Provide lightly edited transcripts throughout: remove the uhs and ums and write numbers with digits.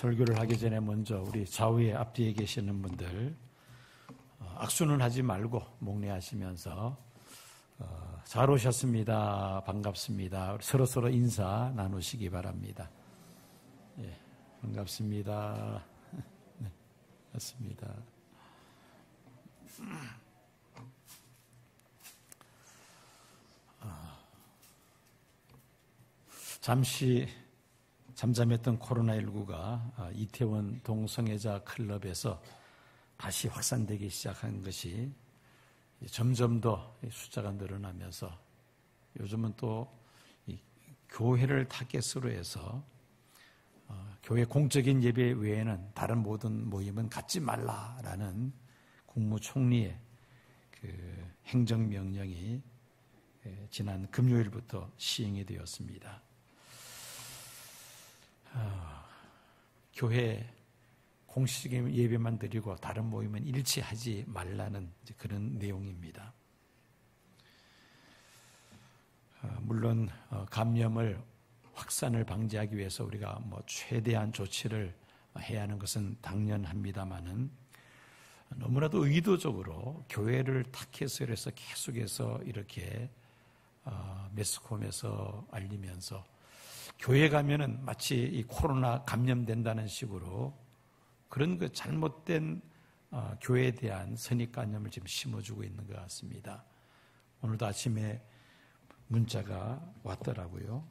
설교를 하기 전에 먼저 우리 좌우에 앞뒤에 계시는 분들 악수는 하지 말고 목례하시면서 잘 오셨습니다. 반갑습니다. 서로서로 인사 나누시기 바랍니다. 예, 반갑습니다. 네, 맞습니다. 잠시 잠잠했던 코로나19가 이태원 동성애자 클럽에서 다시 확산되기 시작한 것이 점점 더 숫자가 늘어나면서 요즘은 또 교회를 타겟으로 해서 교회 공적인 예배 외에는 다른 모든 모임은 갖지 말라라는 국무총리의 그 행정명령이 지난 금요일부터 시행이 되었습니다. 교회 공식적인 예배만 드리고 다른 모임은 일치하지 말라는 그런 내용입니다. 물론 감염을 확산을 방지하기 위해서 우리가 최대한 조치를 해야 하는 것은 당연합니다만은 너무나도 의도적으로 교회를 타겟으로 해서 계속해서 이렇게 매스컴에서 알리면서 교회 가면은 마치 이 코로나 감염된다는 식으로 그런 그 잘못된 교회에 대한 선입관념을 지금 심어주고 있는 것 같습니다. 오늘도 아침에 문자가 왔더라고요.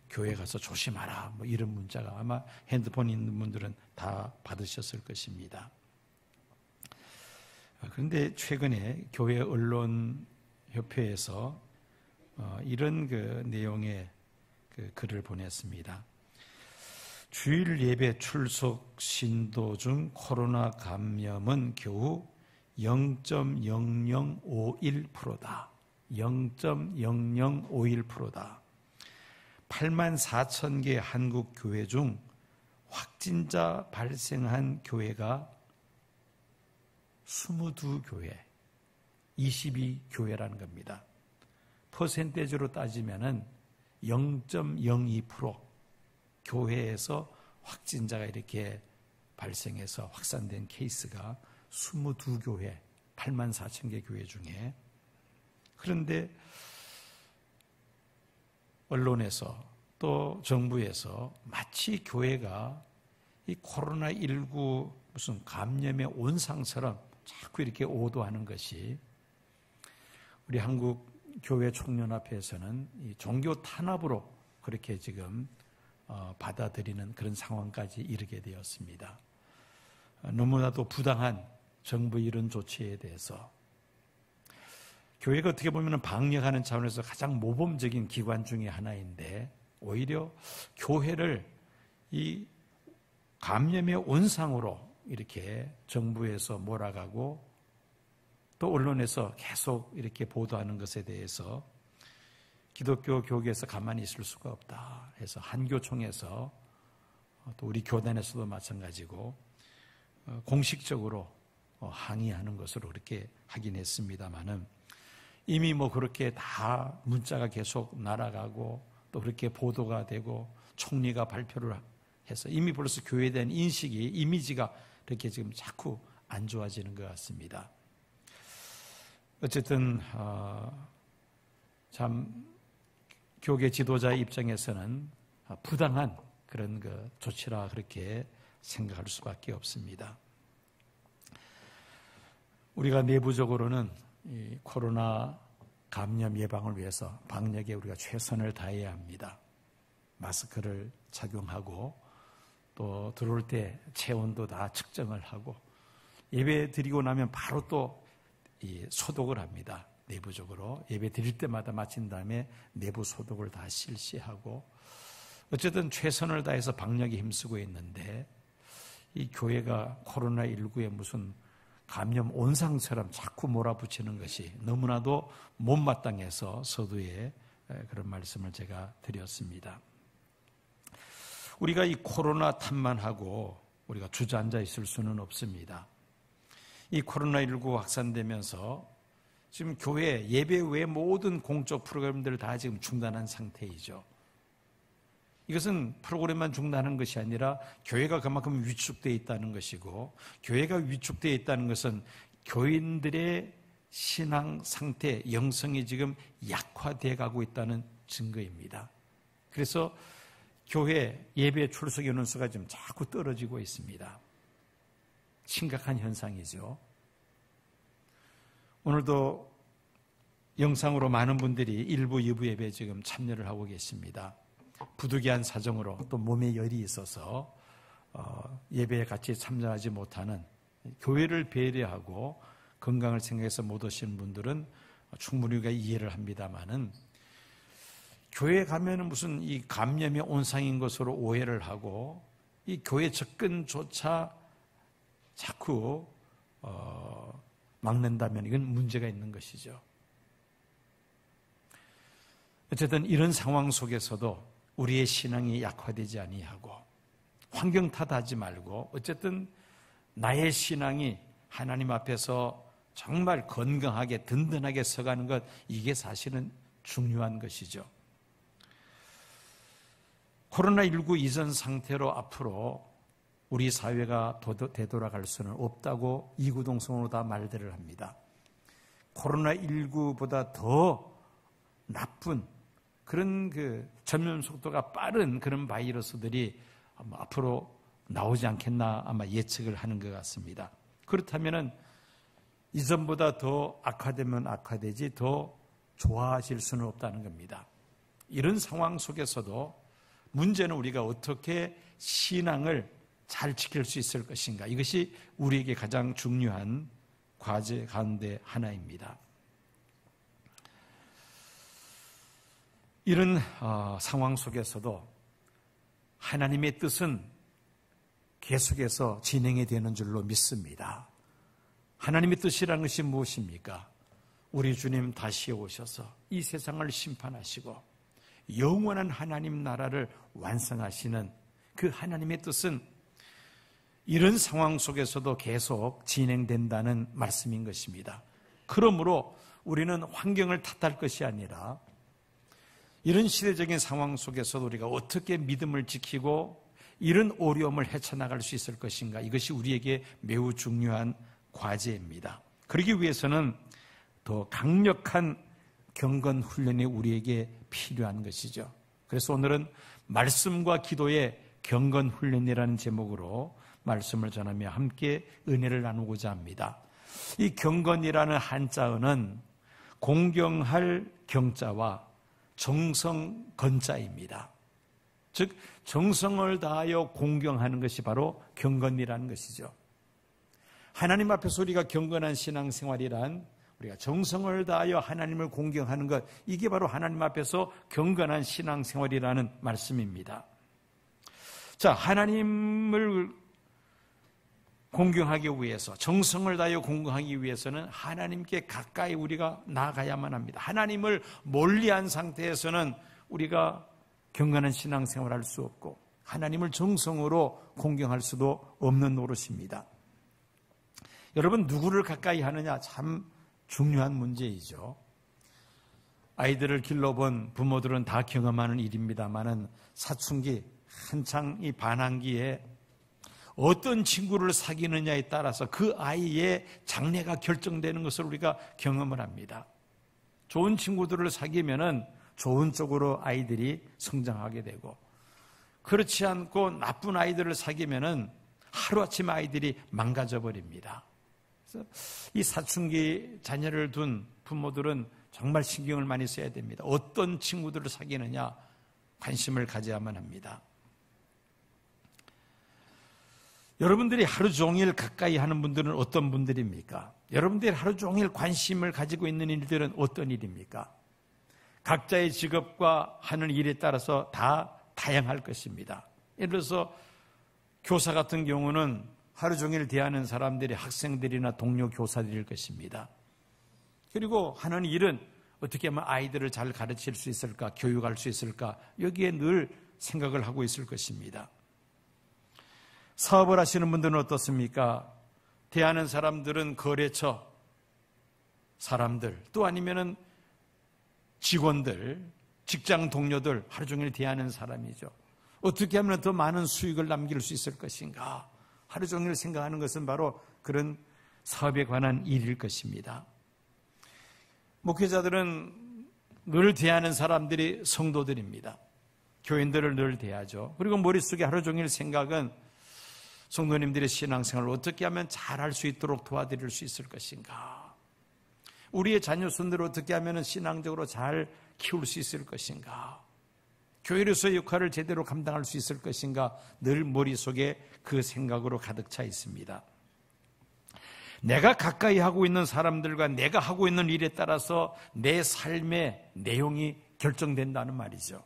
교회 가서 조심하라 이런 문자가 아마 핸드폰 있는 분들은 다 받으셨을 것입니다. 그런데 최근에 교회 언론협회에서 이런 그 내용의 그 글을 보냈습니다. 주일 예배 출석 신도 중 코로나 감염은 겨우 0.0051%다. 0.0051%다. 8만 4천 개 한국 교회 중 확진자 발생한 교회가 22교회, 22교회라는 겁니다. 퍼센테이지로 따지면은 0.02% 교회에서 확진자가 이렇게 발생해서 확산된 케이스가 22교회, 8만 4천 개 교회 중에. 그런데 언론에서 또 정부에서 마치 교회가 이 코로나19 무슨 감염의 온상처럼 자꾸 이렇게 오도하는 것이 우리 한국 교회 총연합회에서는 이 종교 탄압으로 그렇게 지금 받아들이는 그런 상황까지 이르게 되었습니다. 너무나도 부당한 정부 이런 조치에 대해서 교회가 어떻게 보면 방역하는 차원에서 가장 모범적인 기관 중에 하나인데 오히려 교회를 이 감염의 온상으로 이렇게 정부에서 몰아가고 또 언론에서 계속 이렇게 보도하는 것에 대해서 기독교 교계에서 가만히 있을 수가 없다 해서 한교총에서 또 우리 교단에서도 마찬가지고 공식적으로 항의하는 것으로 그렇게 하긴 했습니다만은 이미 그렇게 다 문자가 계속 날아가고 또 그렇게 보도가 되고 총리가 발표를 해서 이미 벌써 교회에 대한 인식이 이미지가 이렇게 지금 자꾸 안 좋아지는 것 같습니다. 어쨌든 참 교계 지도자의 입장에서는 부당한 그런 그 조치라 그렇게 생각할 수밖에 없습니다. 우리가 내부적으로는 이 코로나 감염 예방을 위해서 방역에 우리가 최선을 다해야 합니다. 마스크를 착용하고 또 들어올 때 체온도 다 측정을 하고 예배 드리고 나면 바로 또 이 소독을 합니다. 내부적으로 예배 드릴 때마다 마친 다음에 내부 소독을 다 실시하고 어쨌든 최선을 다해서 방역에 힘쓰고 있는데 이 교회가 코로나19에 무슨 감염 온상처럼 자꾸 몰아붙이는 것이 너무나도 못마땅해서 서두에 그런 말씀을 제가 드렸습니다. 우리가 이 코로나 탓만 하고 우리가 주저앉아 있을 수는 없습니다. 이 코로나19 확산되면서 지금 교회 예배 외 모든 공적 프로그램들을 다 지금 중단한 상태이죠. 이것은 프로그램만 중단하는 것이 아니라 교회가 그만큼 위축되어 있다는 것이고, 교회가 위축되어 있다는 것은 교인들의 신앙 상태, 영성이 지금 약화되어 가고 있다는 증거입니다. 그래서 교회 예배 출석 인원수가 지금 자꾸 떨어지고 있습니다. 심각한 현상이죠. 오늘도 영상으로 많은 분들이 1부, 2부 예배에 지금 참여를 하고 계십니다. 부득이한 사정으로 또 몸에 열이 있어서 예배에 같이 참여하지 못하는, 교회를 배려하고 건강을 생각해서 못 오시는 분들은 충분히 우리가 이해를 합니다만은, 교회에 가면은 무슨 이 감염의 온상인 것으로 오해를 하고 이 교회 접근조차 자꾸 막는다면 이건 문제가 있는 것이죠. 어쨌든 이런 상황 속에서도 우리의 신앙이 약화되지 아니하고 환경 탓하지 말고, 어쨌든 나의 신앙이 하나님 앞에서 정말 건강하게 든든하게 서가는 것, 이게 사실은 중요한 것이죠. 코로나19 이전 상태로 앞으로 우리 사회가 되돌아갈 수는 없다고 이구동성으로 다 말들을 합니다. 코로나19보다 더 나쁜 그런 전염 속도가 빠른 그런 바이러스들이 아마 앞으로 나오지 않겠나 아마 예측을 하는 것 같습니다. 그렇다면은 이전보다 더 악화되면 악화되지 더 좋아질 수는 없다는 겁니다. 이런 상황 속에서도 문제는 우리가 어떻게 신앙을 잘 지킬 수 있을 것인가, 이것이 우리에게 가장 중요한 과제 가운데 하나입니다. 이런 상황 속에서도 하나님의 뜻은 계속해서 진행이 되는 줄로 믿습니다. 하나님의 뜻이라는 것이 무엇입니까? 우리 주님 다시 오셔서 이 세상을 심판하시고 영원한 하나님 나라를 완성하시는 그 하나님의 뜻은 이런 상황 속에서도 계속 진행된다는 말씀인 것입니다. 그러므로 우리는 환경을 탓할 것이 아니라 이런 시대적인 상황 속에서도 우리가 어떻게 믿음을 지키고 이런 어려움을 헤쳐나갈 수 있을 것인가, 이것이 우리에게 매우 중요한 과제입니다. 그러기 위해서는 더 강력한 경건 훈련이 우리에게 필요한 것이죠. 그래서 오늘은 말씀과 기도의 경건 훈련이라는 제목으로 말씀을 전하며 함께 은혜를 나누고자 합니다. 이 경건이라는 한자어는 공경할 경자와 정성 건자입니다. 즉 정성을 다하여 공경하는 것이 바로 경건이라는 것이죠. 하나님 앞에서 우리가 경건한 신앙생활이란 우리가 정성을 다하여 하나님을 공경하는 것, 이게 바로 하나님 앞에서 경건한 신앙생활이라는 말씀입니다. 자, 하나님을 공경하기 위해서, 정성을 다하여 공경하기 위해서는 하나님께 가까이 우리가 나아가야만 합니다. 하나님을 멀리한 상태에서는 우리가 경건한 신앙생활을 할 수 없고 하나님을 정성으로 공경할 수도 없는 노릇입니다. 여러분, 누구를 가까이 하느냐 참 중요한 문제이죠. 아이들을 길러본 부모들은 다 경험하는 일입니다만은 사춘기 한창 이 반항기에 어떤 친구를 사귀느냐에 따라서 그 아이의 장래가 결정되는 것을 우리가 경험을 합니다. 좋은 친구들을 사귀면은 좋은 쪽으로 아이들이 성장하게 되고, 그렇지 않고 나쁜 아이들을 사귀면은 하루아침에 아이들이 망가져 버립니다. 그래서 이 사춘기 자녀를 둔 부모들은 정말 신경을 많이 써야 됩니다. 어떤 친구들을 사귀느냐 관심을 가져야만 합니다. 여러분들이 하루 종일 가까이 하는 분들은 어떤 분들입니까? 여러분들이 하루 종일 관심을 가지고 있는 일들은 어떤 일입니까? 각자의 직업과 하는 일에 따라서 다 다양할 것입니다. 예를 들어서 교사 같은 경우는 하루 종일 대하는 사람들이 학생들이나 동료 교사들일 것입니다. 그리고 하는 일은 어떻게 하면 아이들을 잘 가르칠 수 있을까, 교육할 수 있을까, 여기에 늘 생각을 하고 있을 것입니다. 사업을 하시는 분들은 어떻습니까? 대하는 사람들은 거래처 사람들, 또 아니면은 직원들, 직장 동료들, 하루 종일 대하는 사람이죠. 어떻게 하면 더 많은 수익을 남길 수 있을 것인가? 하루 종일 생각하는 것은 바로 그런 사업에 관한 일일 것입니다. 목회자들은 늘 대하는 사람들이 성도들입니다. 교인들을 늘 대하죠. 그리고 머릿속에 하루 종일 생각은 성도님들의 신앙생활을 어떻게 하면 잘할 수 있도록 도와드릴 수 있을 것인가? 우리의 자녀손들을 어떻게 하면 신앙적으로 잘 키울 수 있을 것인가? 교회로서의 역할을 제대로 감당할 수 있을 것인가? 늘 머릿속에 그 생각으로 가득 차 있습니다. 내가 가까이 하고 있는 사람들과 내가 하고 있는 일에 따라서 내 삶의 내용이 결정된다는 말이죠.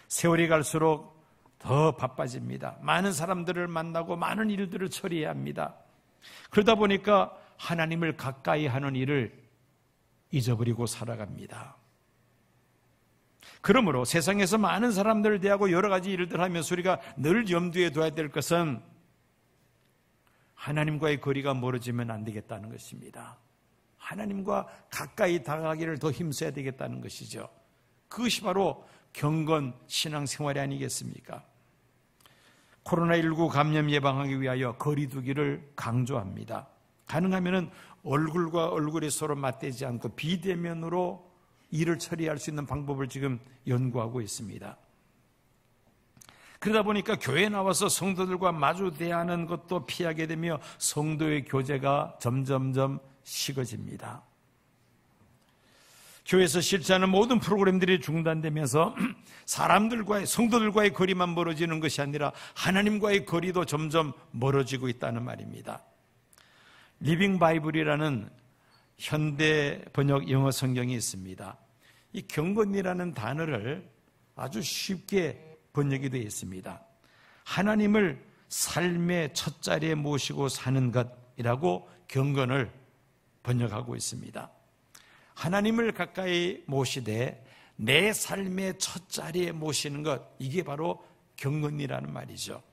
세월이 갈수록 더 바빠집니다. 많은 사람들을 만나고 많은 일들을 처리해야 합니다. 그러다 보니까 하나님을 가까이 하는 일을 잊어버리고 살아갑니다. 그러므로 세상에서 많은 사람들을 대하고 여러 가지 일들 하면서 우리가 늘 염두에 둬야 될 것은 하나님과의 거리가 멀어지면 안 되겠다는 것입니다. 하나님과 가까이 다가가기를 더 힘써야 되겠다는 것이죠. 그것이 바로 경건 신앙생활이 아니겠습니까? 코로나19 감염 예방하기 위하여 거리 두기를 강조합니다. 가능하면 얼굴과 얼굴이 서로 맞대지 않고 비대면으로 일을 처리할 수 있는 방법을 지금 연구하고 있습니다. 그러다 보니까 교회에 나와서 성도들과 마주 대하는 것도 피하게 되며 성도의 교제가 점점점 식어집니다. 교회에서 실시하는 모든 프로그램들이 중단되면서 사람들과의, 성도들과의 거리만 멀어지는 것이 아니라 하나님과의 거리도 점점 멀어지고 있다는 말입니다. 리빙 바이블이라는 현대 번역 영어 성경이 있습니다. 이 경건이라는 단어를 아주 쉽게 번역이 되어 있습니다. 하나님을 삶의 첫 자리에 모시고 사는 것이라고 경건을 번역하고 있습니다. 하나님을 가까이 모시되 내 삶의 첫 자리에 모시는 것, 이게 바로 경건이라는 말이죠.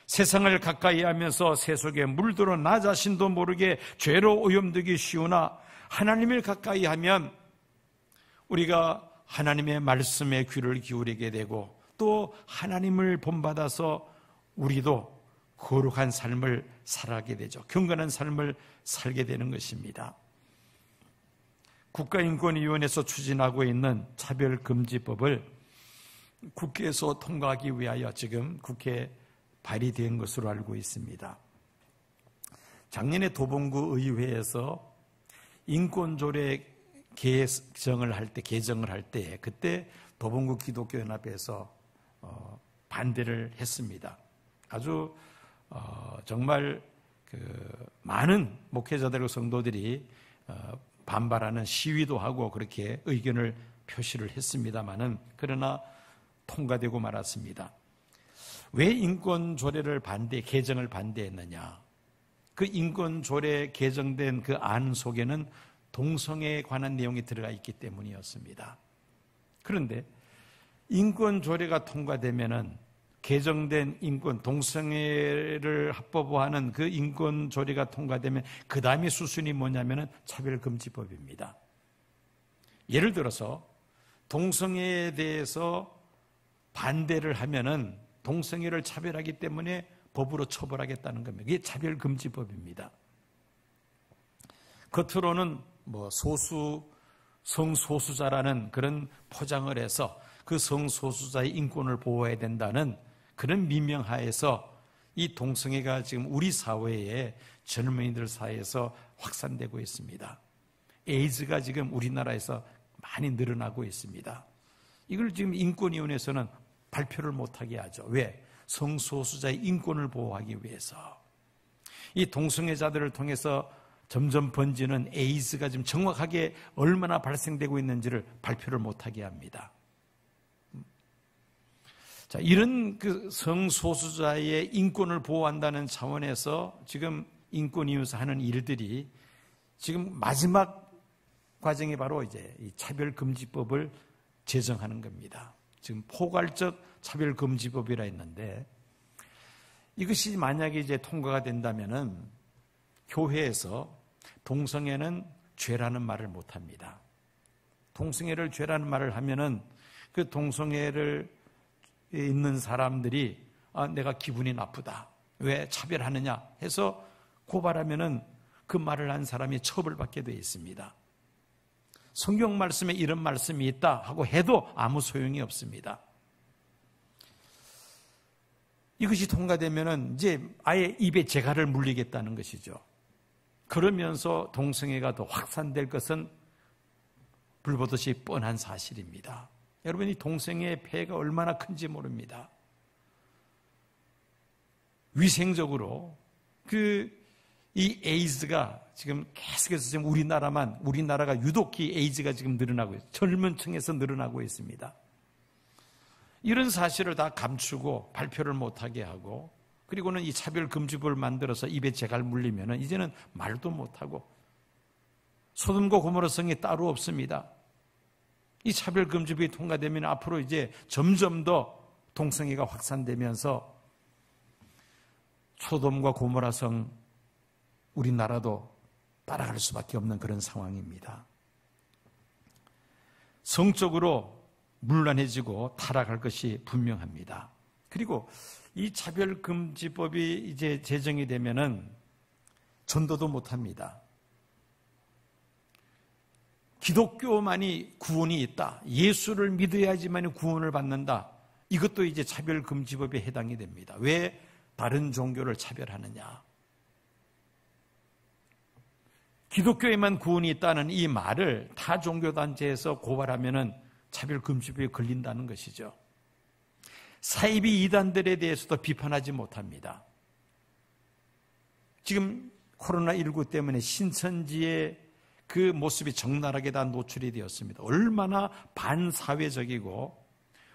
세상을 가까이 하면서 세속에 물들어 나 자신도 모르게 죄로 오염되기 쉬우나 하나님을 가까이 하면 우리가 하나님의 말씀에 귀를 기울이게 되고 또 하나님을 본받아서 우리도 거룩한 삶을 살아가게 되죠. 경건한 삶을 살게 되는 것입니다. 국가인권위원회에서 추진하고 있는 차별금지법을 국회에서 통과하기 위하여 지금 국회에 발의된 것으로 알고 있습니다. 작년에 도봉구 의회에서 인권조례 개정을 할 때 그때 도봉구 기독교연합에서 반대를 했습니다. 아주 정말 많은 목회자들과 성도들이 반발하는 시위도 하고 그렇게 의견을 표시를 했습니다마는 그러나 통과되고 말았습니다. 왜 인권조례를 개정을 반대했느냐? 그 인권조례 개정된 그 안 속에는 동성애에 관한 내용이 들어가 있기 때문이었습니다. 그런데 인권조례가 통과되면은 개정된 동성애를 합법화하는 그 인권조례가 통과되면 그 다음에 수순이 뭐냐면은 차별금지법입니다. 예를 들어서 동성애에 대해서 반대를 하면은 동성애를 차별하기 때문에 법으로 처벌하겠다는 겁니다. 이게 차별금지법입니다. 겉으로는 성소수자라는 그런 포장을 해서 그 성소수자의 인권을 보호해야 된다는 그런 미명하에서 이 동성애가 지금 우리 사회에 젊은이들 사이에서 확산되고 있습니다. 에이즈가 지금 우리나라에서 많이 늘어나고 있습니다. 이걸 지금 인권위원회에서는 발표를 못하게 하죠. 왜? 성소수자의 인권을 보호하기 위해서. 이 동성애자들을 통해서 점점 번지는 에이즈가 지금 정확하게 얼마나 발생되고 있는지를 발표를 못하게 합니다. 자, 이런 그 성소수자의 인권을 보호한다는 차원에서 지금 인권위원회에서 하는 일들이 지금 마지막 과정이 바로 이제 이 차별금지법을 제정하는 겁니다. 지금 포괄적 차별금지법이라 했는데 이것이 만약에 이제 통과가 된다면은 교회에서 동성애는 죄라는 말을 못 합니다. 동성애를 죄라는 말을 하면은 그 동성애를 있는 사람들이 내가 기분이 나쁘다, 왜 차별하느냐 해서 고발하면은 그 말을 한 사람이 처벌받게 되어 있습니다. 성경 말씀에 이런 말씀이 있다 하고 해도 아무 소용이 없습니다. 이것이 통과되면은 이제 아예 입에 재갈을 물리겠다는 것이죠. 그러면서 동성애가 더 확산될 것은 불보듯이 뻔한 사실입니다. 여러분, 이 동성애의 폐해가 얼마나 큰지 모릅니다. 위생적으로 이 에이즈가 지금 계속해서 지금 우리나라가 유독히 에이즈가 지금 늘어나고 있어요. 젊은 층에서 늘어나고 있습니다. 이런 사실을 다 감추고 발표를 못하게 하고, 그리고는 이 차별금지법을 만들어서 입에 재갈 물리면은 이제는 말도 못하고, 소돔과 고모라 성이 따로 없습니다. 이 차별금지법이 통과되면 앞으로 이제 점점 더 동성애가 확산되면서 소돔과 고모라 성, 우리나라도 따라갈 수밖에 없는 그런 상황입니다. 성적으로 문란해지고 타락할 것이 분명합니다. 그리고 이 차별금지법이 이제 제정이 되면은 전도도 못합니다. 기독교만이 구원이 있다, 예수를 믿어야지만 구원을 받는다, 이것도 이제 차별금지법에 해당이 됩니다. 왜 다른 종교를 차별하느냐? 기독교에만 구원이 있다는 이 말을 타 종교단체에서 고발하면은 차별금지법에 걸린다는 것이죠. 사이비 이단들에 대해서도 비판하지 못합니다. 지금 코로나19 때문에 신천지의 그 모습이 적나라하게 다 노출이 되었습니다. 얼마나 반사회적이고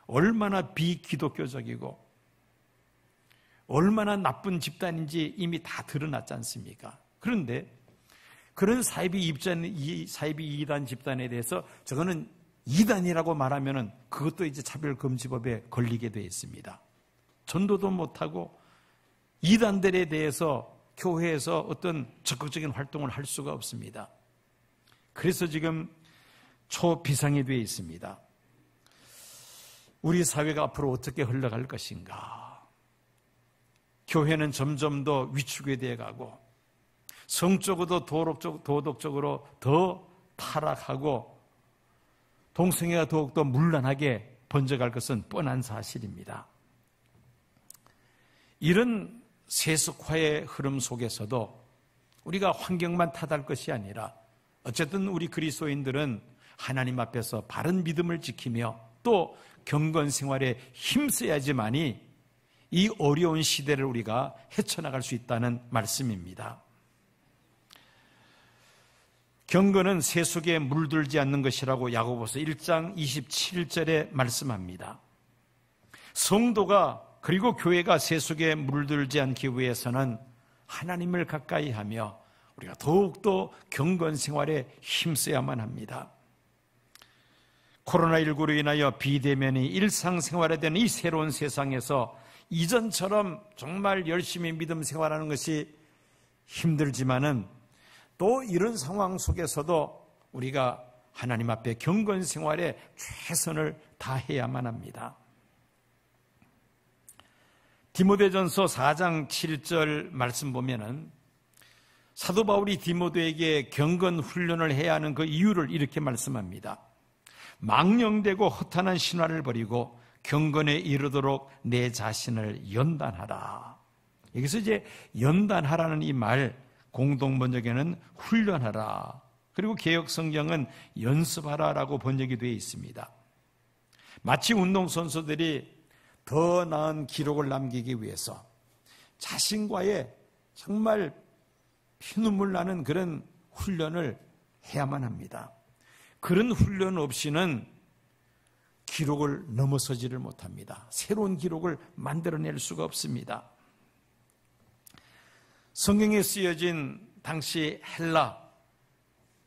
얼마나 비기독교적이고 얼마나 나쁜 집단인지 이미 다 드러났지 않습니까? 그런데 그런 사이비 이단 집단에 대해서 저거는 이단이라고 말하면은 그것도 이제 차별금지법에 걸리게 되어 있습니다. 전도도 못하고 이단들에 대해서 교회에서 어떤 적극적인 활동을 할 수가 없습니다. 그래서 지금 초비상이 되어 있습니다. 우리 사회가 앞으로 어떻게 흘러갈 것인가? 교회는 점점 더 위축이 되어 가고 성적으로도 도덕적으로 더 타락하고 동성애가 더욱더 문란하게 번져갈 것은 뻔한 사실입니다. 이런 세속화의 흐름 속에서도 우리가 환경만 탓할 것이 아니라 어쨌든 우리 그리스도인들은 하나님 앞에서 바른 믿음을 지키며 또 경건 생활에 힘써야지만이 이 어려운 시대를 우리가 헤쳐나갈 수 있다는 말씀입니다. 경건은 세속에 물들지 않는 것이라고 야고보서 1장 27절에 말씀합니다. 성도가 그리고 교회가 세속에 물들지 않기 위해서는 하나님을 가까이 하며 우리가 더욱더 경건 생활에 힘써야만 합니다. 코로나19로 인하여 비대면이 일상생활에 되는 이 새로운 세상에서 이전처럼 정말 열심히 믿음 생활하는 것이 힘들지만은 또 이런 상황 속에서도 우리가 하나님 앞에 경건 생활에 최선을 다해야만 합니다. 디모데전서 4장 7절 말씀 보면은 사도 바울이 디모데에게 경건 훈련을 해야 하는 그 이유를 이렇게 말씀합니다. 망령되고 허탄한 신화를 버리고 경건에 이르도록 내 자신을 연단하라. 여기서 이제 연단하라는 이 말 공동 번역에는 훈련하라, 그리고 개역 성경은 연습하라라고 번역이 되어 있습니다. 마치 운동선수들이 더 나은 기록을 남기기 위해서 자신과의 정말 피눈물 나는 그런 훈련을 해야만 합니다. 그런 훈련 없이는 기록을 넘어서지를 못합니다. 새로운 기록을 만들어낼 수가 없습니다. 성경에 쓰여진 당시 헬라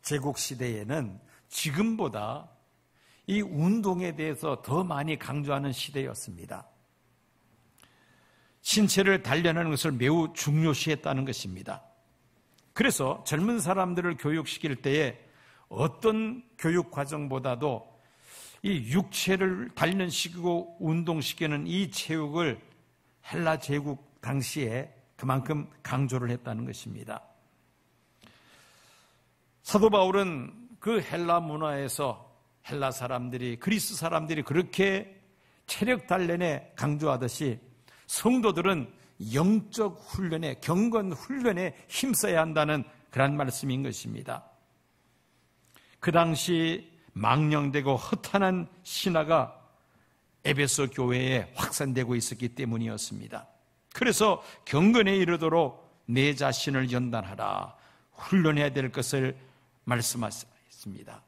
제국시대에는 지금보다 이 운동에 대해서 더 많이 강조하는 시대였습니다. 신체를 단련하는 것을 매우 중요시했다는 것입니다. 그래서 젊은 사람들을 교육시킬 때에 어떤 교육 과정보다도 이 육체를 단련시키고 운동시키는 이 체육을 헬라 제국 당시에 그만큼 강조를 했다는 것입니다. 사도 바울은 그 헬라 문화에서 헬라 사람들이, 그리스 사람들이 그렇게 체력 단련에 강조하듯이 성도들은 영적 훈련에, 경건 훈련에 힘써야 한다는 그런 말씀인 것입니다. 그 당시 망령되고 허탄한 신화가 에베소 교회에 확산되고 있었기 때문이었습니다. 그래서 경건에 이르도록 내 자신을 연단하라, 훈련해야 될 것을 말씀하셨습니다.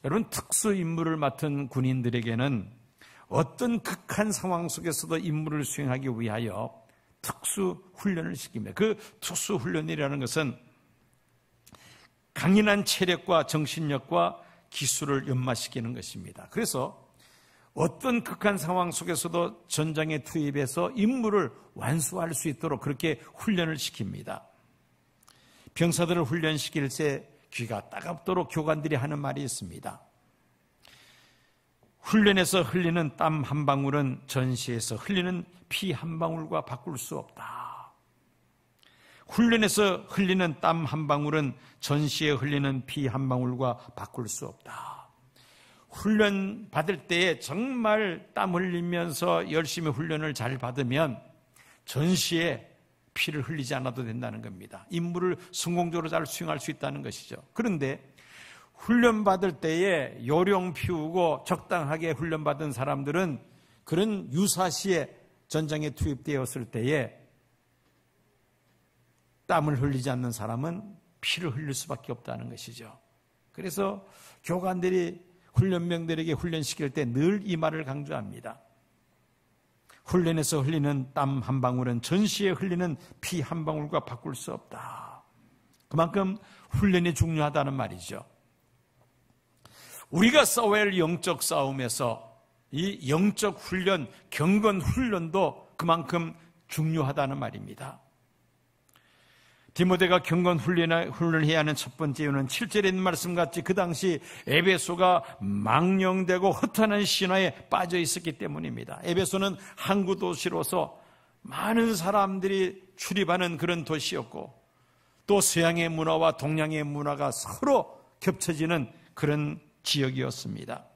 여러분, 특수 임무를 맡은 군인들에게는 어떤 극한 상황 속에서도 임무를 수행하기 위하여 특수 훈련을 시킵니다. 그 특수 훈련이라는 것은 강인한 체력과 정신력과 기술을 연마시키는 것입니다. 그래서 어떤 극한 상황 속에서도 전장에 투입해서 임무를 완수할 수 있도록 그렇게 훈련을 시킵니다. 병사들을 훈련시킬 때 귀가 따갑도록 교관들이 하는 말이 있습니다. 훈련에서 흘리는 땀 한 방울은 전시에서 흘리는 피 한 방울과 바꿀 수 없다. 훈련에서 흘리는 땀 한 방울은 전시에 흘리는 피 한 방울과 바꿀 수 없다. 훈련 받을 때에 정말 땀 흘리면서 열심히 훈련을 잘 받으면 전시에 피를 흘리지 않아도 된다는 겁니다. 임무를 성공적으로 잘 수행할 수 있다는 것이죠. 그런데 훈련 받을 때에 요령 피우고 적당하게 훈련 받은 사람들은 그런 유사시에 전장에 투입되었을 때에 땀을 흘리지 않는 사람은 피를 흘릴 수밖에 없다는 것이죠. 그래서 교관들이 훈련병들에게 훈련시킬 때 늘 이 말을 강조합니다. 훈련에서 흘리는 땀 한 방울은 전시에 흘리는 피 한 방울과 바꿀 수 없다. 그만큼 훈련이 중요하다는 말이죠. 우리가 싸워야 할 영적 싸움에서 이 영적 훈련, 경건 훈련도 그만큼 중요하다는 말입니다. 디모데가 경건 훈련해야 하는 첫 번째 이유는 7절에 있는 말씀같이 그 당시 에베소가 망령되고 허탄한 신화에 빠져 있었기 때문입니다. 에베소는 항구 도시로서 많은 사람들이 출입하는 그런 도시였고 또 서양의 문화와 동양의 문화가 서로 겹쳐지는 그런 지역이었습니다.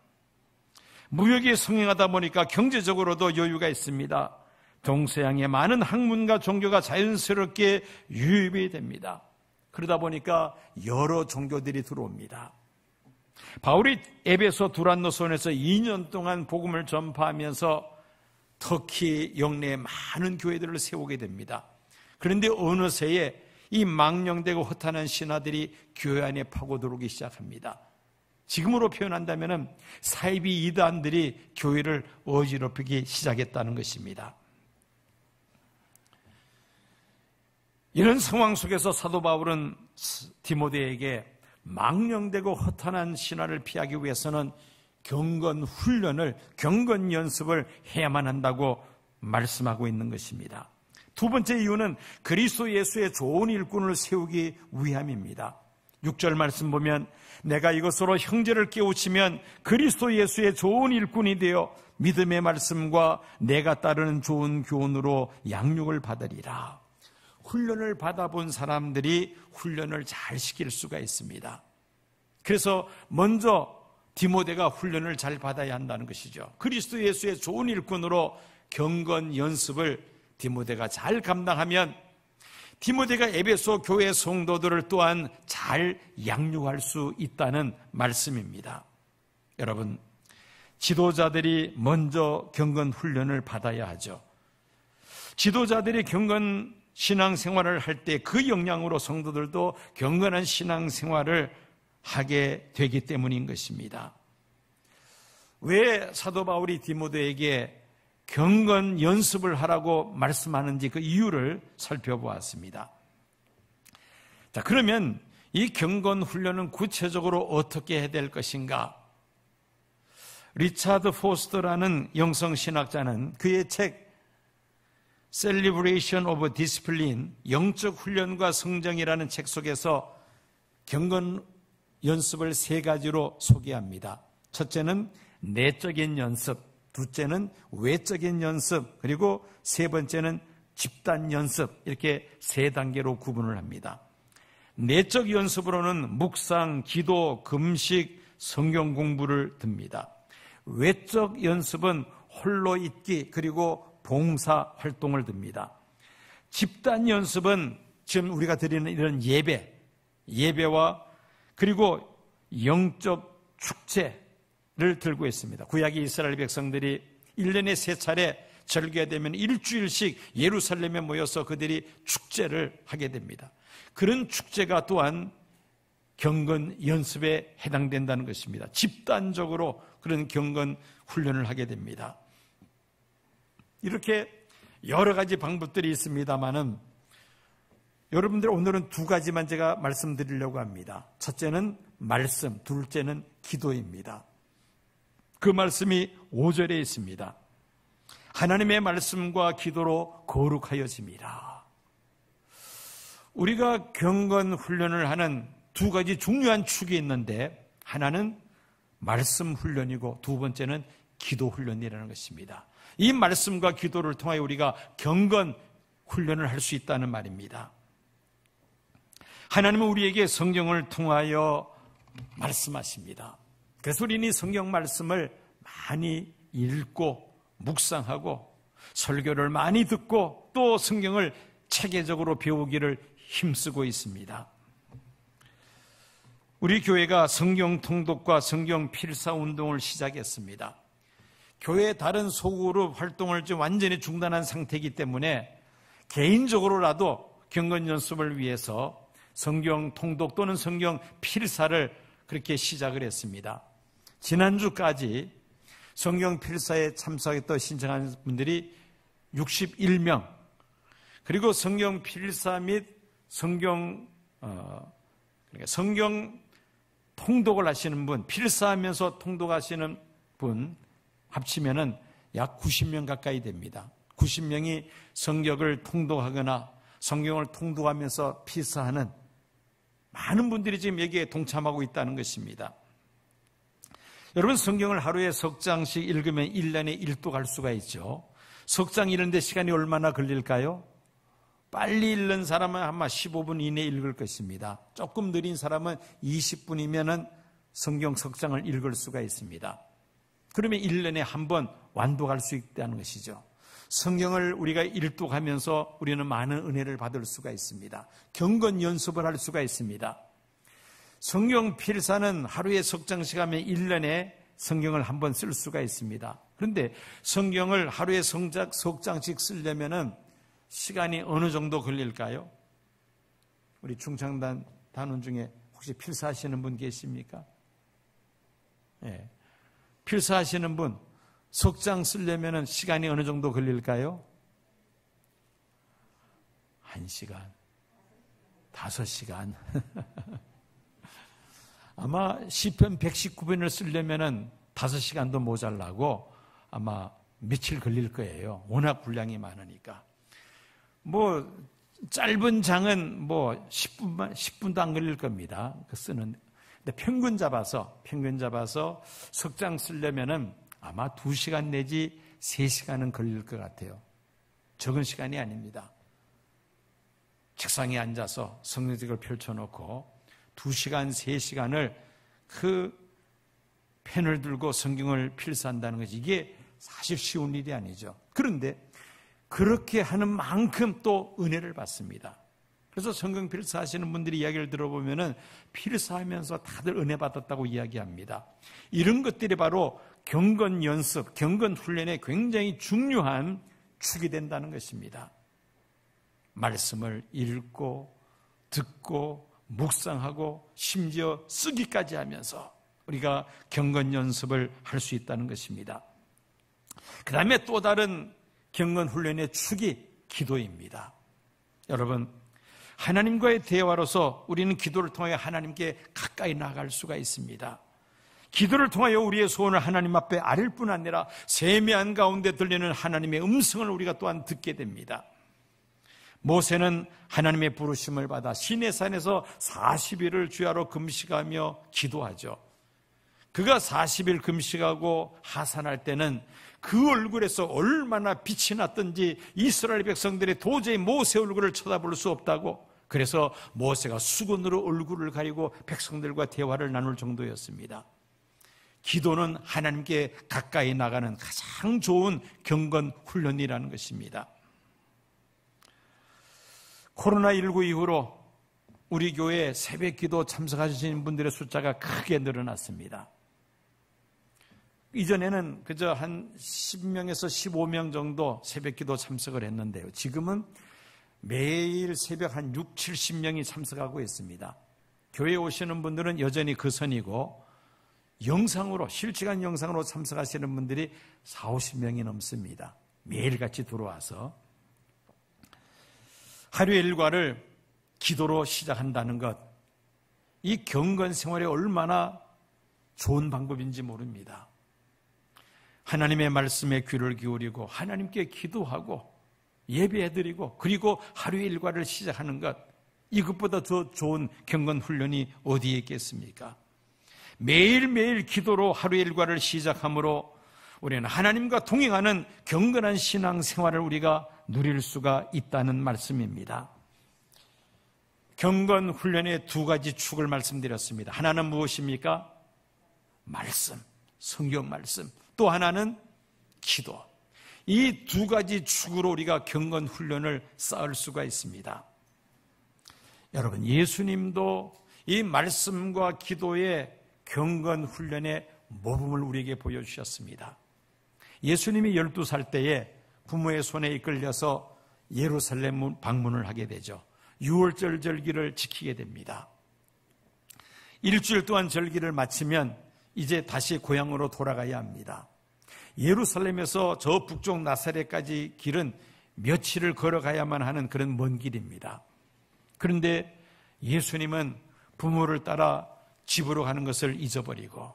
무역이 성행하다 보니까 경제적으로도 여유가 있습니다. 동서양의 많은 학문과 종교가 자연스럽게 유입이 됩니다. 그러다 보니까 여러 종교들이 들어옵니다. 바울이 에베소 두란노선에서 2년 동안 복음을 전파하면서 터키 영내에 많은 교회들을 세우게 됩니다. 그런데 어느새에 이 망령되고 허탄한 신화들이 교회 안에 파고들어오기 시작합니다. 지금으로 표현한다면 사이비 이단들이 교회를 어지럽히기 시작했다는 것입니다. 이런 상황 속에서 사도 바울은 디모데에게 망령되고 허탄한 신화를 피하기 위해서는 경건 훈련을, 경건 연습을 해야만 한다고 말씀하고 있는 것입니다. 두 번째 이유는 그리스도 예수의 좋은 일꾼을 세우기 위함입니다. 6절 말씀 보면 내가 이것으로 형제를 깨우치면 그리스도 예수의 좋은 일꾼이 되어 믿음의 말씀과 내가 따르는 좋은 교훈으로 양육을 받으리라. 훈련을 받아본 사람들이 훈련을 잘 시킬 수가 있습니다. 그래서 먼저 디모데가 훈련을 잘 받아야 한다는 것이죠. 그리스도 예수의 좋은 일꾼으로 경건 연습을 디모데가 잘 감당하면 디모데가 에베소 교회 성도들을 또한 잘 양육할 수 있다는 말씀입니다. 여러분, 지도자들이 먼저 경건 훈련을 받아야 하죠. 지도자들이 경건 신앙생활을 할 때 그 영향으로 성도들도 경건한 신앙생활을 하게 되기 때문인 것입니다. 왜 사도 바울이 디모데에게 경건 연습을 하라고 말씀하는지 그 이유를 살펴보았습니다. 자, 그러면 이 경건 훈련은 구체적으로 어떻게 해야 될 것인가? 리차드 포스터라는 영성신학자는 그의 책 Celebration of Discipline, 영적 훈련과 성정이라는 책 속에서 경건 연습을 세 가지로 소개합니다. 첫째는 내적인 연습, 둘째는 외적인 연습, 그리고 세 번째는 집단 연습, 이렇게 세 단계로 구분을 합니다. 내적 연습으로는 묵상, 기도, 금식, 성경 공부를 듭니다. 외적 연습은 홀로 있기, 그리고 봉사 활동을 듭니다. 집단 연습은 지금 우리가 드리는 이런 예배와 그리고 영적 축제를 들고 있습니다. 구약의 이스라엘 백성들이 1년에 3차례 절기가 되면 일주일씩 예루살렘에 모여서 그들이 축제를 하게 됩니다. 그런 축제가 또한 경건 연습에 해당된다는 것입니다. 집단적으로 그런 경건 훈련을 하게 됩니다. 이렇게 여러 가지 방법들이 있습니다만은 여러분들 오늘은 두 가지만 제가 말씀드리려고 합니다. 첫째는 말씀, 둘째는 기도입니다. 그 말씀이 5절에 있습니다. 하나님의 말씀과 기도로 거룩하여짐이라. 우리가 경건 훈련을 하는 두 가지 중요한 축이 있는데 하나는 말씀 훈련이고 두 번째는 기도 훈련이라는 것입니다. 이 말씀과 기도를 통하여 우리가 경건 훈련을 할 수 있다는 말입니다. 하나님은 우리에게 성경을 통하여 말씀하십니다. 그래서 우리는 이 성경 말씀을 많이 읽고 묵상하고 설교를 많이 듣고 또 성경을 체계적으로 배우기를 힘쓰고 있습니다. 우리 교회가 성경 통독과 성경 필사 운동을 시작했습니다. 교회의 다른 소그룹 활동을 좀 완전히 중단한 상태이기 때문에 개인적으로라도 경건 연습을 위해서 성경 통독 또는 성경 필사를 그렇게 시작을 했습니다. 지난주까지 성경 필사에 참석했던 신청한 분들이 61명, 그리고 성경 필사 및 성경 통독을 하시는 분, 필사하면서 통독하시는 분 합치면은 약 90명 가까이 됩니다. 90명이 성경을 통독하거나 성경을 통독하면서 필사하는 많은 분들이 지금 여기에 동참하고 있다는 것입니다. 여러분, 성경을 하루에 석 장씩 읽으면 1년에 1도 갈 수가 있죠. 석 장 읽는데 시간이 얼마나 걸릴까요? 빨리 읽는 사람은 아마 15분 이내에 읽을 것입니다. 조금 느린 사람은 20분이면 성경 석 장을 읽을 수가 있습니다. 그러면 1년에 한 번 완독할 수 있다는 것이죠. 성경을 우리가 일독하면서 우리는 많은 은혜를 받을 수가 있습니다. 경건 연습을 할 수가 있습니다. 성경 필사는 하루에 석 장씩 하면 1년에 성경을 한 번 쓸 수가 있습니다. 그런데 성경을 하루에 석 장씩 쓰려면은 시간이 어느 정도 걸릴까요? 우리 중창단 단원 중에 혹시 필사하시는 분 계십니까? 예. 필사하시는 분, 석 장 쓰려면 시간이 어느 정도 걸릴까요? 1시간, 5시간. 아마 시편 119편을 쓰려면 5시간도 모자라고 아마 며칠 걸릴 거예요. 워낙 분량이 많으니까. 짧은 장은 10분도 안 걸릴 겁니다. 그 쓰는. 근데 평균 잡아서 석 장 쓰려면은 아마 2시간 내지 3시간은 걸릴 것 같아요. 적은 시간이 아닙니다. 책상에 앉아서 성경책을 펼쳐놓고 2시간, 3시간을 그 펜을 들고 성경을 필사한다는 것이 이게 사실 쉬운 일이 아니죠. 그런데 그렇게 하는 만큼 또 은혜를 받습니다. 그래서 성경 필사하시는 분들이 이야기를 들어보면은 필사하면서 다들 은혜 받았다고 이야기합니다. 이런 것들이 바로 경건 연습, 경건 훈련에 굉장히 중요한 축이 된다는 것입니다. 말씀을 읽고 듣고 묵상하고 심지어 쓰기까지 하면서 우리가 경건 연습을 할 수 있다는 것입니다. 그 다음에 또 다른 경건 훈련의 축이 기도입니다. 여러분, 하나님과의 대화로서 우리는 기도를 통하여 하나님께 가까이 나아갈 수가 있습니다. 기도를 통하여 우리의 소원을 하나님 앞에 아릴 뿐 아니라 세미한 가운데 들리는 하나님의 음성을 우리가 또한 듣게 됩니다. 모세는 하나님의 부르심을 받아 시내산에서 40일을 주야로 금식하며 기도하죠. 그가 40일 금식하고 하산할 때는 그 얼굴에서 얼마나 빛이 났던지 이스라엘 백성들이 도저히 모세 얼굴을 쳐다볼 수 없다고, 그래서 모세가 수건으로 얼굴을 가리고 백성들과 대화를 나눌 정도였습니다. 기도는 하나님께 가까이 나가는 가장 좋은 경건 훈련이라는 것입니다. 코로나19 이후로 우리 교회에 새벽 기도 참석하시는 분들의 숫자가 크게 늘어났습니다. 이전에는 그저 한 10명에서 15명 정도 새벽 기도 참석을 했는데요. 지금은 매일 새벽 한 6, 70명이 참석하고 있습니다. 교회에 오시는 분들은 여전히 그 선이고, 영상으로, 실시간 영상으로 참석하시는 분들이 4, 50명이 넘습니다. 매일같이 들어와서 하루의 일과를 기도로 시작한다는 것, 이 경건 생활에 얼마나 좋은 방법인지 모릅니다. 하나님의 말씀에 귀를 기울이고 하나님께 기도하고 예배해드리고 그리고 하루의 일과를 시작하는 것, 이것보다 더 좋은 경건 훈련이 어디에 있겠습니까? 매일매일 기도로 하루의 일과를 시작함으로 우리는 하나님과 동행하는 경건한 신앙 생활을 우리가 누릴 수가 있다는 말씀입니다. 경건 훈련의 두 가지 축을 말씀드렸습니다. 하나는 무엇입니까? 말씀, 성경 말씀. 또 하나는 기도. 이 두 가지 축으로 우리가 경건 훈련을 쌓을 수가 있습니다. 여러분, 예수님도 이 말씀과 기도의 경건 훈련의 모범을 우리에게 보여주셨습니다. 예수님이 12살 때에 부모의 손에 이끌려서 예루살렘 방문을 하게 되죠. 6월절 절기를 지키게 됩니다. 일주일 동안 절기를 마치면 이제 다시 고향으로 돌아가야 합니다. 예루살렘에서 저 북쪽 나사렛까지 길은 며칠을 걸어가야만 하는 그런 먼 길입니다. 그런데 예수님은 부모를 따라 집으로 가는 것을 잊어버리고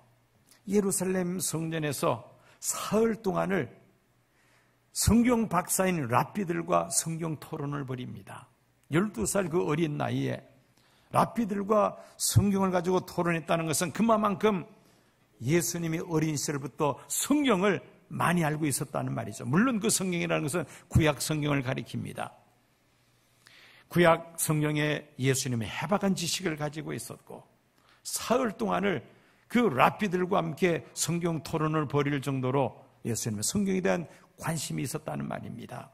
예루살렘 성전에서 사흘 동안을 성경 박사인 랍비들과 성경 토론을 벌입니다. 12살 그 어린 나이에 랍비들과 성경을 가지고 토론했다는 것은 그만큼 예수님이 어린 시절부터 성경을 많이 알고 있었다는 말이죠. 물론 그 성경이라는 것은 구약 성경을 가리킵니다. 구약 성경에 예수님의 해박한 지식을 가지고 있었고 사흘 동안을 그 랍비들과 함께 성경 토론을 벌일 정도로 예수님의 성경에 대한 관심이 있었다는 말입니다.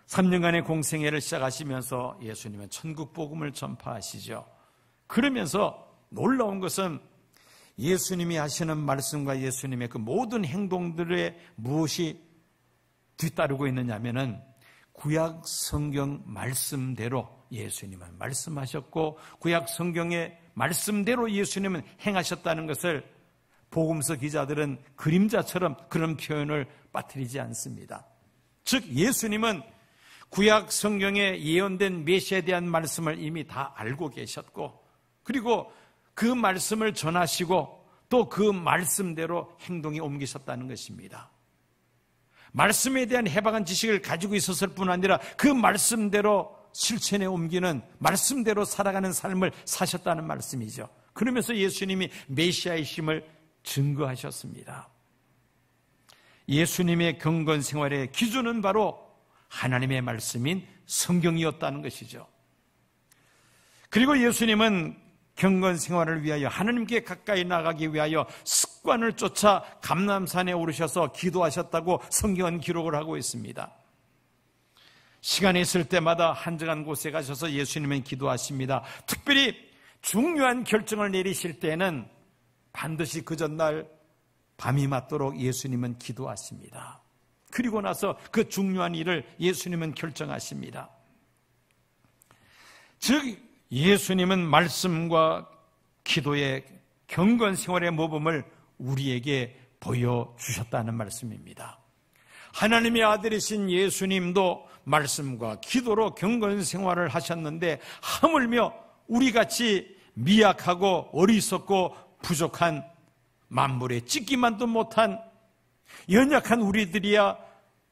3년간의 공생애를 시작하시면서 예수님은 천국 복음을 전파하시죠. 그러면서 놀라운 것은 예수님이 하시는 말씀과 예수님의 그 모든 행동들에 무엇이 뒤따르고 있느냐면은 구약 성경 말씀대로 예수님은 말씀하셨고 구약 성경의 말씀대로 예수님은 행하셨다는 것을 복음서 기자들은 그림자처럼 그런 표현을 빠뜨리지 않습니다. 즉 예수님은 구약 성경에 예언된 메시아에 대한 말씀을 이미 다 알고 계셨고 그리고 그 말씀을 전하시고 또 그 말씀대로 행동에 옮기셨다는 것입니다. 말씀에 대한 해박한 지식을 가지고 있었을 뿐 아니라 그 말씀대로 실천에 옮기는 말씀대로 살아가는 삶을 사셨다는 말씀이죠. 그러면서 예수님이 메시아이심을 증거하셨습니다. 예수님의 경건 생활의 기준은 바로 하나님의 말씀인 성경이었다는 것이죠. 그리고 예수님은 경건 생활을 위하여 하나님께 가까이 나가기 위하여 습관을 쫓아 감람산에 오르셔서 기도하셨다고 성경은 기록을 하고 있습니다. 시간이 있을 때마다 한적한 곳에 가셔서 예수님은 기도하십니다. 특별히 중요한 결정을 내리실 때는 반드시 그 전날 밤이 맞도록 예수님은 기도하십니다. 그리고 나서 그 중요한 일을 예수님은 결정하십니다. 즉 예수님은 말씀과 기도의 경건 생활의 모범을 우리에게 보여주셨다는 말씀입니다. 하나님의 아들이신 예수님도 말씀과 기도로 경건 생활을 하셨는데 하물며 우리같이 미약하고 어리석고 부족한 만물에 찢기만도 못한 연약한 우리들이야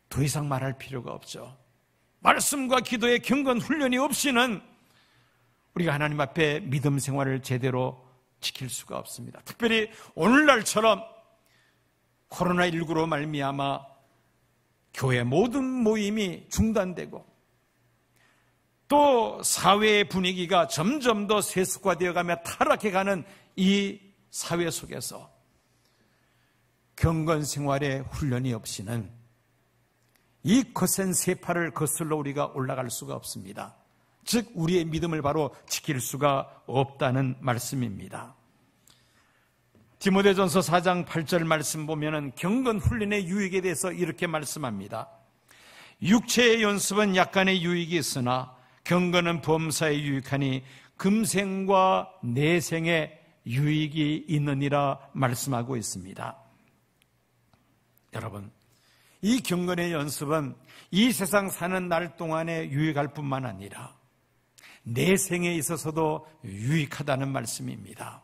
더 이상 말할 필요가 없죠. 말씀과 기도의 경건 훈련이 없이는 우리가 하나님 앞에 믿음 생활을 제대로 지킬 수가 없습니다. 특별히 오늘날처럼 코로나19로 말미암아 교회 모든 모임이 중단되고 또 사회의 분위기가 점점 더 세습화되어가며 타락해가는 이 사회 속에서 경건 생활의 훈련이 없이는 이 거센 세파를 거슬러 우리가 올라갈 수가 없습니다. 즉 우리의 믿음을 바로 지킬 수가 없다는 말씀입니다. 디모데전서 4장 8절 말씀 보면은 경건 훈련의 유익에 대해서 이렇게 말씀합니다. 육체의 연습은 약간의 유익이 있으나 경건은 범사에 유익하니 금생과 내생에 유익이 있느니라 말씀하고 있습니다. 여러분, 이 경건의 연습은 이 세상 사는 날 동안에 유익할 뿐만 아니라 내생에 있어서도 유익하다는 말씀입니다.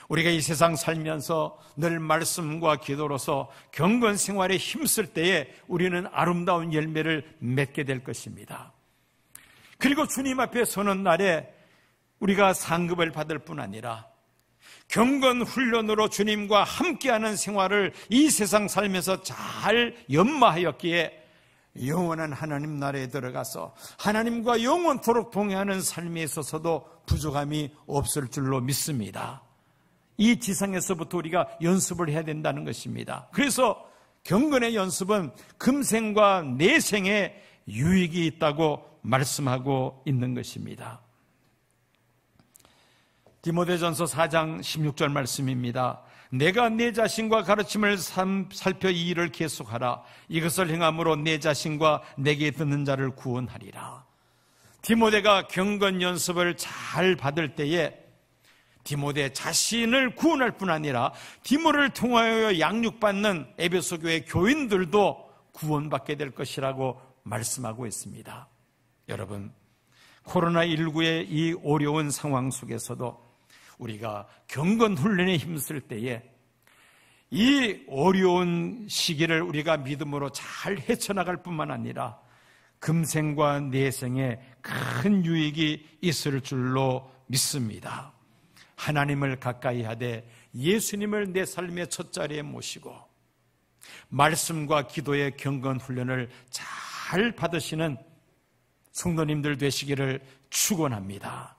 우리가 이 세상 살면서 늘 말씀과 기도로서 경건 생활에 힘쓸 때에 우리는 아름다운 열매를 맺게 될 것입니다. 그리고 주님 앞에 서는 날에 우리가 상급을 받을 뿐 아니라 경건 훈련으로 주님과 함께하는 생활을 이 세상 살면서 잘 연마하였기에 영원한 하나님 나라에 들어가서 하나님과 영원토록 동행하는 삶에 있어서도 부족함이 없을 줄로 믿습니다. 이 지상에서부터 우리가 연습을 해야 된다는 것입니다. 그래서 경건의 연습은 금생과 내생에 유익이 있다고 말씀하고 있는 것입니다. 디모데전서 4장 16절 말씀입니다. 내가 내 자신과 가르침을 살펴 이 일을 계속하라. 이것을 행함으로 내 자신과 내게 듣는 자를 구원하리라. 디모데가 경건 연습을 잘 받을 때에 디모데 자신을 구원할 뿐 아니라 디모를 통하여 양육받는 에베소 교회 교인들도 구원받게 될 것이라고 말씀하고 있습니다. 여러분, 코로나19의 이 어려운 상황 속에서도 우리가 경건 훈련에 힘쓸 때에 이 어려운 시기를 우리가 믿음으로 잘 헤쳐나갈 뿐만 아니라 금생과 내생에 큰 유익이 있을 줄로 믿습니다. 하나님을 가까이 하되 예수님을 내 삶의 첫자리에 모시고 말씀과 기도의 경건 훈련을 잘 받으시는 성도님들 되시기를 축원합니다.